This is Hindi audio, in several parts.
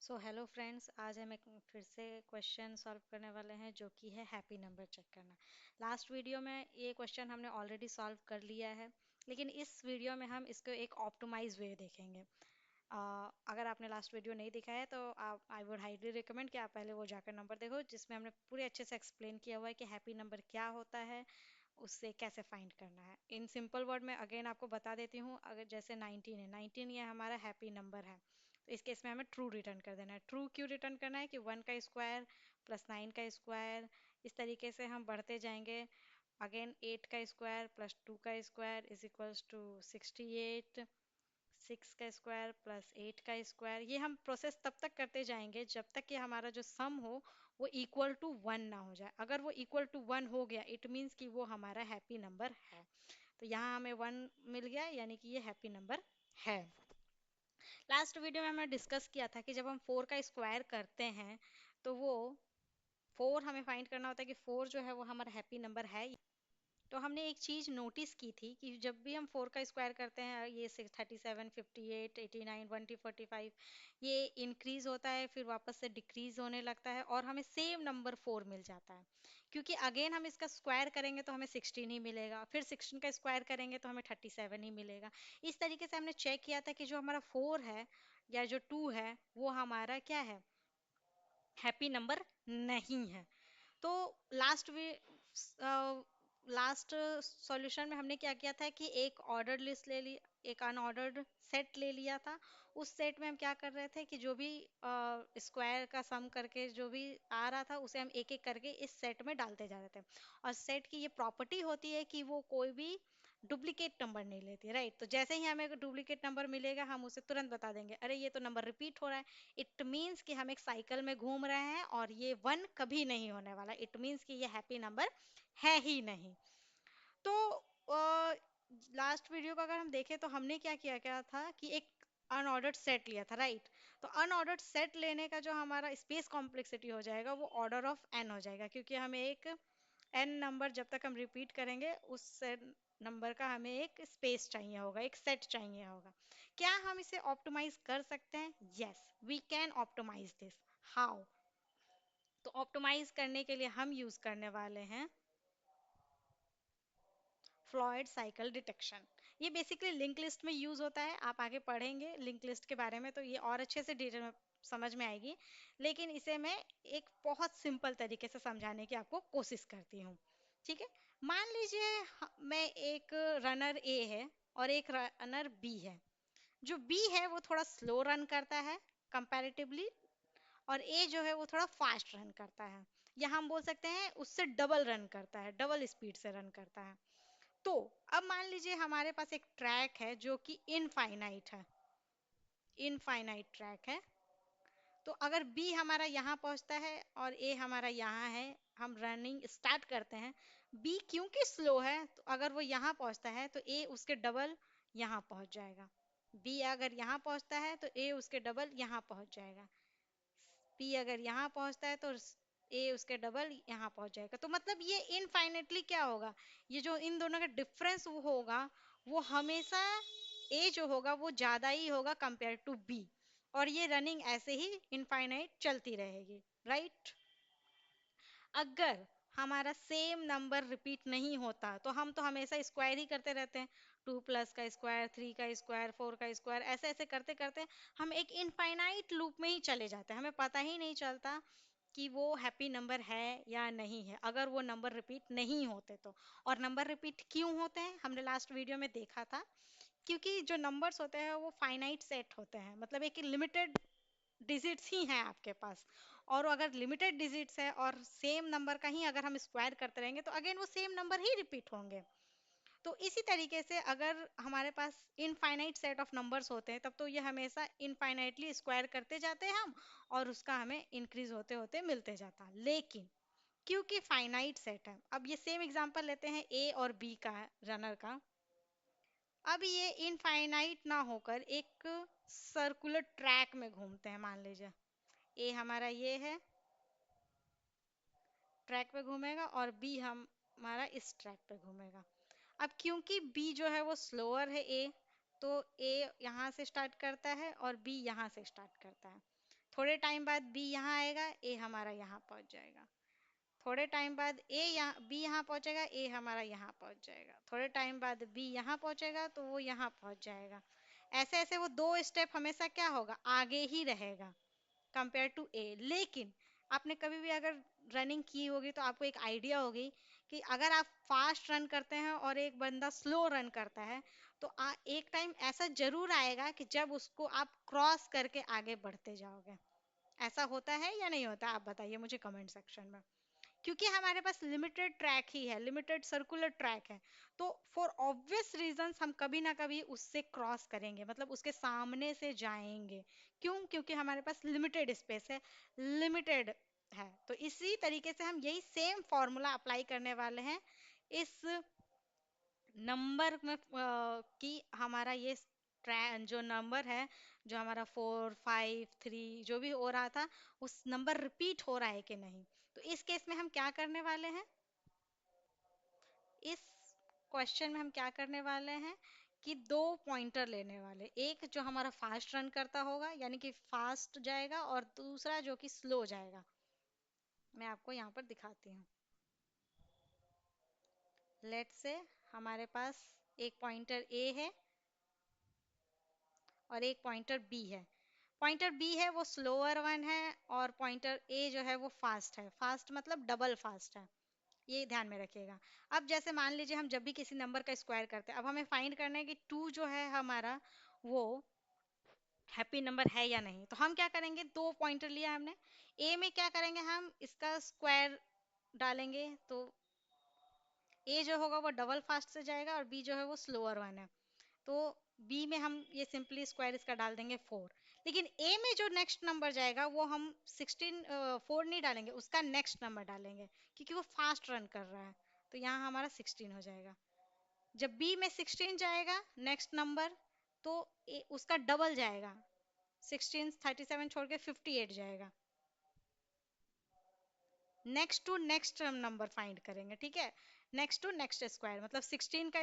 हेलो फ्रेंड्स, आज हम एक फिर से क्वेश्चन सॉल्व करने वाले हैं जो कि है हैप्पी नंबर चेक करना। लास्ट वीडियो में ये क्वेश्चन हमने ऑलरेडी सॉल्व कर लिया है, लेकिन इस वीडियो में हम इसको एक ऑप्टिमाइज वे देखेंगे। अगर आपने लास्ट वीडियो नहीं देखा है तो आप आई वुड हाईली रिकमेंड कि आप पहले वो जाकर नंबर देखो, जिसमें हमने पूरे अच्छे से एक्सप्लेन किया हुआ है कि हैप्पी नंबर क्या होता है, उससे कैसे फाइंड करना है। इन सिंपल वर्ड में अगेन आपको बता देती हूँ। अगर जैसे 19 है, 19 ये हमारा हैप्पी नंबर है, तो इस केस में हमें ट्रू रिटर्न कर देना है। ट्रू क्यों रिटर्न करना है कि 1 का स्क्वायर प्लस 9 का स्क्वायर, इस तरीके से हम बढ़ते जाएंगे। अगेन 8 का स्क्वायर प्लस 2 का स्क्वायर इज इक्वल्स टू 68। 6 का स्क्वायर प्लस 8 का स्क्वायर, ये हम प्रोसेस तब तक करते जाएंगे जब तक कि हमारा जो सम हो वो इक्वल टू 1 ना हो जाए। अगर वो इक्वल टू 1 हो गया इट मीन्स कि वो हमारा हैप्पी नंबर है। तो यहाँ हमें 1 मिल गया, यानी कि ये हैप्पी नंबर है। लास्ट वीडियो में हमने डिस्कस किया था कि जब हम 4 का स्क्वायर करते हैं तो वो 4 हमें फाइंड करना होता है कि 4 जो है वो हमारा हैप्पी नंबर है। तो हमने एक चीज नोटिस की थी कि जब भी हम 4 का स्क्वायर करते हैं, ये 37, 58, 89, 145, ये इंक्रीज होता है, फिर वापस से डिक्रीज होने लगता है और हमें सेम नंबर 4 मिल जाता है। क्योंकि अगेन हम इसका स्क्वायर करेंगे तो हमें 16 ही मिलेगा, फिर 16 का स्क्वायर करेंगे तो हमें 37 ही मिलेगा। इस तरीके से हमने चेक किया था कि जो हमारा 4 है या जो 2 है वो हमारा क्या है, हैप्पी नंबर नहीं है। तो लास्ट वी लास्ट सॉल्यूशन में हमने क्या किया था कि एक ऑर्डर लिस्ट ले ली, एक अनऑर्डर्ड सेट ले लिया था। उस सेट में हम क्या कर रहे थे कि जो भी स्क्वायर का सम करके जो भी आ रहा था उसे हम एक एक करके इस सेट में डालते जा रहे थे। और सेट की ये प्रॉपर्टी होती है कि वो कोई भी डुप्लीकेट नंबर नहीं लेती, राइट। तो जैसे ही हमें डुप्लीकेट नंबर मिलेगा हम उसे तुरंत बता देंगे, अरे ये तो नंबर रिपीट हो रहा है। इट मीन्स कि हम एक साइकिल में घूम रहे हैं और ये 1 कभी नहीं होने वाला। इट मीन्स कि ये हैप्पी नंबर है ही नहीं। तो लास्ट वीडियो का अगर हम देखें तो हमने क्या किया क्या था कि एक अनऑर्डर्ड सेट लिया था, राइट। तो अनऑर्डर्ड सेट लेने का जो हमारा स्पेस कॉम्प्लेक्सिटी हो जाएगा वो ऑर्डर ऑफ एन हो जाएगा, क्योंकि हमें एक एन नंबर जब तक हम रिपीट करेंगे उस नंबर का हमें एक स्पेस चाहिए होगा, एक सेट चाहिए होगा। क्या हम इसे ऑप्टिमाइज कर सकते हैं? Yes, we can optimize this. How? तो ऑप्टिमाइज करने के लिए हम यूज करने वाले हैं फ्लॉयड साइकिल डिटेक्शन। ये बेसिकली लिंक लिस्ट में यूज होता है, आप आगे पढ़ेंगे लिंक लिस्ट के बारे में तो ये और अच्छे से डिटेल में समझ में आएगी। लेकिन इसे मैं एक बहुत सिंपल तरीके से समझाने की आपको कोशिश करती हूँ। ठीक है, मान लीजिए मैं एक रनर ए है और एक रनर बी है। जो बी है वो थोड़ा स्लो रन करता है कंपैरेटिवली, और ए जो है वो थोड़ा फास्ट रन करता है, या हम बोल सकते हैं उससे डबल रन करता है, डबल स्पीड से रन करता है। तो अब मान लीजिए हमारे पास एक ट्रैक है जो कि इनफाइनाइट है, इनफाइनाइट ट्रैक है। तो अगर बी हमारा यहाँ पहुंचता है और ए हमारा यहाँ है, हम रनिंग स्टार्ट करते हैं। बी क्योंकि स्लो है तो अगर वो यहाँ पहुंचता है तो ए उसके डबल यहाँ पहुंच जाएगा। बी अगर यहाँ पहुंचता है तो ए उसके डबल यहाँ पहुंच जाएगा। पी अगर यहाँ पहुंचता है तो ए उसके डबल यहाँ पहुंच जाएगा। तो मतलब ये इनफाइनेटली क्या होगा, ये जो इन दोनों का डिफरेंस वो होगा, वो हमेशा ए जो होगा वो ज्यादा ही होगा कंपेयर टू बी। और ये रनिंग ऐसे ही इनफाइनाइट चलती रहेगी, राइट। अगर हमारा सेम नंबर रिपीट नहीं होता तो हम तो हमेशा स्क्वायर ही करते रहते हैं। 2 प्लस का स्क्वायर, 3 का स्क्वायर, 4 का स्क्वायर, ऐसे ऐसे करते करते हम एक इनफाइनाइट लूप में ही चले जाते हैं, हमें पता ही नहीं चलता कि वो हैप्पी नंबर है या नहीं है अगर वो नंबर रिपीट नहीं होते तो। और नंबर रिपीट क्यों होते हैं हमने लास्ट वीडियो में देखा था, क्योंकि जो नंबर्स होते हैं वो फाइनाइट सेट होते हैं, मतलब एक लिमिटेड डिजिट्स ही हैं आपके पास। और अगर लिमिटेड डिजिट्स है और सेम नंबर का ही अगर हम स्क्वायर करते रहेंगे तो अगेन वो सेम नंबर ही रिपीट होंगे। तो इसी तरीके से अगर हमारे पास इनफाइनाइट सेट ऑफ नंबर्स होते हैं तब तो ये हमेशा इनफाइनाइटली स्क्वायर करते जाते हैं हम, और उसका हमें इंक्रीज होते होते मिलते जाता है। लेकिन क्योंकि फाइनाइट सेट है, अब ये सेम एग्जांपल लेते हैं ए और बी का, रनर का। अब ये इनफाइनाइट ना होकर एक सर्कुलर ट्रैक में घूमते हैं, मान लीजिए ए हमारा ये है, ट्रैक पे घूमेगा, और बी हमारा इस ट्रैक पे घूमेगा। अब क्योंकि बी जो है वो स्लोअर है ए, तो ए यहाँ से स्टार्ट करता है और बी यहाँ से स्टार्ट करता है। थोड़े टाइम बाद बी यहाँ आएगा, ए हमारा यहाँ पहुंच जाएगा। थोड़े टाइम बाद ए यहाँ बी यहाँ पहुंचेगा, ए हमारा यहाँ पहुंच जाएगा। थोड़े टाइम बाद बी यहाँ पहुंचेगा तो वो यहाँ पहुंच जाएगा। ऐसे ऐसे वो दो स्टेप हमेशा क्या होगा, आगे ही रहेगा कंपेयर टू ए। लेकिन आपने कभी भी अगर रनिंग की होगी तो आपको एक आइडिया होगी कि अगर आप फास्ट रन करते हैं और एक बंदा स्लो रन करता है तो एक टाइम ऐसा जरूर आएगा कि जब उसको आप क्रॉस करके आगे बढ़ते जाओगे। ऐसा होता है या नहीं होता, आप बताइए मुझे कमेंट सेक्शन में। क्योंकि हमारे पास लिमिटेड ट्रैक ही है, लिमिटेड सर्कुलर ट्रैक है, तो फॉर ऑब्वियस रीजंस हम कभी ना कभी उससे क्रॉस करेंगे, मतलब उसके सामने से जाएंगे। क्यों? क्योंकि हमारे पास लिमिटेड स्पेस है, लिमिटेड है। तो इसी तरीके से हम यही सेम फॉर्मूला अप्लाई करने वाले हैं इस नंबर में, कि हमारा ये जो नंबर है, जो हमारा 4 5 3 जो भी हो रहा था, उस नंबर रिपीट हो रहा है कि नहीं। तो इस केस में हम क्या करने वाले हैं, इस क्वेश्चन में हम क्या करने वाले हैं कि दो पॉइंटर लेने वाले, एक जो हमारा फास्ट रन करता होगा यानी कि फास्ट जाएगा, और दूसरा जो कि स्लो जाएगा। मैं आपको यहाँ पर दिखाती हूँ। लेट्स से हमारे पास एक पॉइंटर ए है और एक पॉइंटर बी है। पॉइंटर बी है वो स्लोअर वन है, और पॉइंटर ए जो है वो फास्ट है। फास्ट मतलब डबल फास्ट है, ये ध्यान में रखिएगा। अब जैसे मान लीजिए हम जब भी किसी नंबर का स्क्वायर करते हैं, अब हमें फाइंड करना है कि टू जो है हमारा वो हैप्पी नंबर है या नहीं। तो हम क्या करेंगे, दो पॉइंटर लिया हमने, ए में क्या करेंगे, हम इसका स्क्वायर डालेंगे तो ए जो होगा वो डबल फास्ट से जाएगा, और बी जो है वो स्लोअर वन है। तो बी में हम ये सिंपली स्क्वायर इसका डाल देंगे 4। लेकिन ए में जो नेक्स्ट नंबर जाएगा वो हम 16 4 नहीं डालेंगे, उसका नेक्स्ट नंबर डालेंगे, क्योंकि वो फास्ट रन कर रहा है। तो यहाँ हमारा 16 हो जाएगा। जब बी में 16 जाएगा नेक्स्ट नंबर, तो उसका डबल जाएगा, 16 37 छोड़ के 58 जाएगा। नेक्स्ट टू नेक्स्ट हम नंबर फाइंड करेंगे, ठीक है। नेक्स्ट टू नेक्स्ट स्क्वायर मतलब 16 का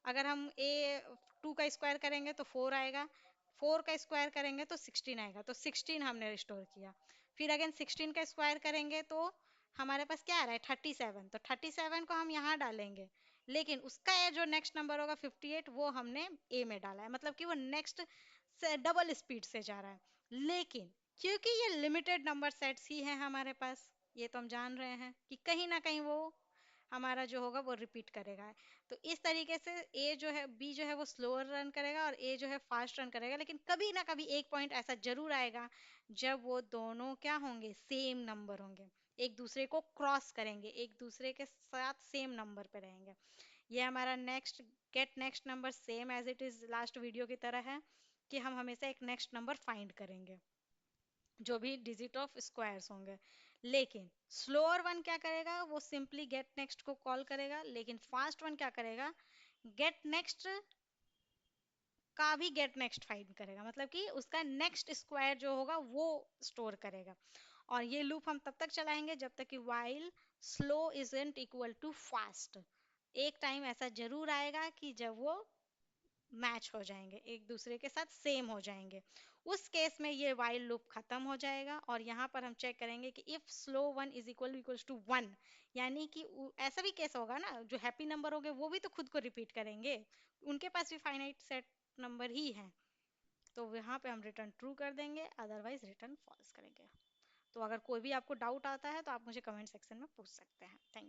अगर हम ए 2 का स्क्वायर करेंगे तो 4 आएगा, 4 का स्क्वायर करेंगे तो 16 आएगा, तो 16 हमने रिस्टोर किया। फिर अगेन 16 का स्क्वायर करेंगे तो हमारे पास क्या आ रहा है 37, तो 37 को हम यहाँ डालेंगे। लेकिन उसका ये जो नेक्स्ट नंबर होगा 58 वो हमने ए में डाला है, मतलब कि वो नेक्स्ट से डबल स्पीड से जा रहा है। लेकिन क्योंकि ये लिमिटेड नंबर सेट्स ही है हमारे पास, ये तो हम जान रहे हैं कि कहीं ना कहीं वो हमारा जो होगा वो रिपीट करेगा। तो इस तरीके से ए जो है बी जो है वो स्लोअर रन करेगा और ए जो है फास्ट रन करेगा, लेकिन कभी ना कभी एक पॉइंट ऐसा जरूर आएगा जब वो दोनों क्या होंगे, सेम नंबर होंगे, एक दूसरे को क्रॉस करेंगे, एक दूसरे के साथ सेम नंबर पे रहेंगे। ये हमारा next get next number same as it is last video की तरह है, कि हम हमेशा एक नेक्स्ट नंबर फाइंड करेंगे जो भी डिजिट ऑफ स्क्वायर्स होंगे। लेकिन स्लोअर वन क्या करेगा, वो सिंपली गेट नेक्स्ट को कॉल करेगा, लेकिन फास्ट वन क्या करेगा, गेट नेक्स्ट का भी गेट नेक्स्ट फाइंड करेगा, मतलब कि उसका नेक्स्ट स्क्वायर जो होगा वो स्टोर करेगा। और ये लूप हम तब तक चलाएंगे जब तक कि while slow isn't equal to fast. एक टाइम ऐसा जरूर आएगा कि जब वो मैच हो जाएंगे, एक दूसरे के साथ सेम हो जाएंगे। उस केस में ये वाइल लूप खत्म हो जाएगा, और यहाँ पर हम चेक करेंगे कि if slow one is equals to 1, यानी कि ऐसा भी केस होगा ना, जो हैप्पी नंबर होंगे वो भी तो खुद को रिपीट करेंगे, उनके पास भी फाइनाइट सेट नंबर ही है। तो यहाँ पे हम रिटर्न ट्रू कर देंगे, अदरवाइज रिटर्न फॉल्स करेंगे। तो अगर कोई भी आपको डाउट आता है तो आप मुझे कमेंट सेक्शन में पूछ सकते हैं। थैंक